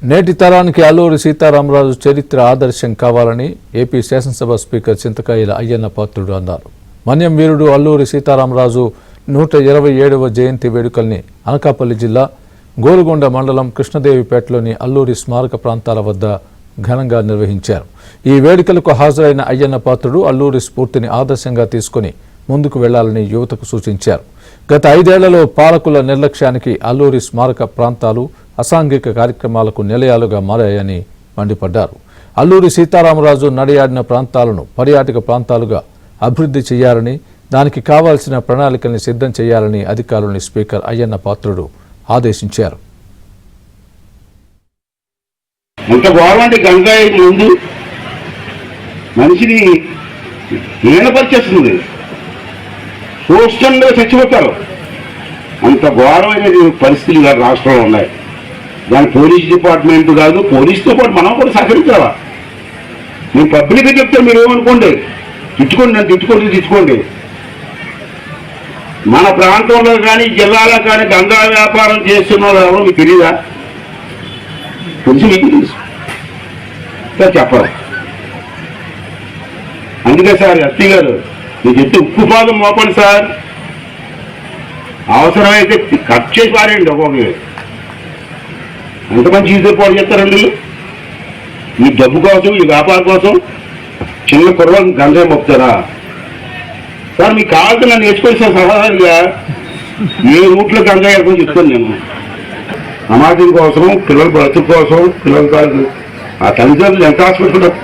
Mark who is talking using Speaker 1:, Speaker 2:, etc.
Speaker 1: నేటి తరానికి అల్లూరి సీతారామరాజు చరిత్ర ఆదర్శం కావాలని ఏపీ శాసనసభ స్పీకర్ చింతకాయల అయ్యన్న పాత్రుడు అన్నారు. మన్యం వీరుడు అల్లూరి సీతారామరాజు 127వ జయంతి వేడుకల్ని అనకాపల్లి జిల్లా గోలుగొండ మండలం కృష్ణదేవిపేటలోని అల్లూరి స్మారక ప్రాంతాల వద్ద ఘనంగా నిర్వహించారు. ఈ వేడుకలకు హాజరైన అయ్యన్న పాత్రుడు అల్లూరి స్ఫూర్తిని ఆదర్శంగా తీసుకుని ముందుకు వెళ్లాలని యువతకు సూచించారు. గత 5 ఏళ్లలో పాలకుల నిర్లక్ష్యానికి అల్లూరి స్మారక ప్రాంతాలు అసాంఘిక కార్యక్రమాలకు నిలయాలుగా మారాయని మండిపడ్డారు. అల్లూరి సీతారామరాజు నడియాడిన ప్రాంతాలను పర్యాటక ప్రాంతాలుగా అభివృద్ధి చేయాలని, దానికి కావాల్సిన ప్రణాళికల్ని సిద్ధం చేయాలని అధికారులను స్పీకర్ అయ్యన్న పాత్రుడు ఆదేశించారు.
Speaker 2: ఎంత గవర్నమెంట్ గంగాయి ముందు మనిషిని హీనపరిచేస్తుంది, చూస్తుండగా చచ్చిపోతారు. అంత ఘోరమైన పరిస్థితులు రాష్ట్రంలో ఉన్నాయి. దాని పోలీస్ డిపార్ట్మెంట్ కాదు, పోలీసుతో పాటు మనం కూడా సహకరించాలా. నేను పబ్లిక్గా చెప్తే మీరు ఏమనుకోండి, తిట్టుకోండి, నన్ను తిట్టుకోండి. మన ప్రాంతంలో కానీ జిల్లాలో కానీ గంగా వ్యాపారం చేస్తున్న వాళ్ళు ఎవరో మీకు తెలియదా? మీకు తెలుసు సార్, చెప్పరు. అందుకే సార్ ఎస్పీ గారు మీరు చెప్తే ఉక్కుపాదం మోపండి సార్. అవసరమైతే కట్ చేసి పారేయండి. ఒక్కొక్కరు ఎంతమంది జీవితం పాడు చేస్తారండి. ఈ డబ్బు కోసం, ఈ వ్యాపారం కోసం చిన్న కుర్రలు గంజాయి మోపుతారా సార్? మీకు కావాల్సిన నన్ను నేర్చుకోండి సార్. సమాధానంగా ఏ రూట్లో గంజాయి వెళ్ళమని చెప్తాను నేను. సమాజం కోసం, పిల్లల బ్రతుకు కోసం, పిల్లల ఆ తల్లిదండ్రులు ఎంత ఆశపడుతున్నారు.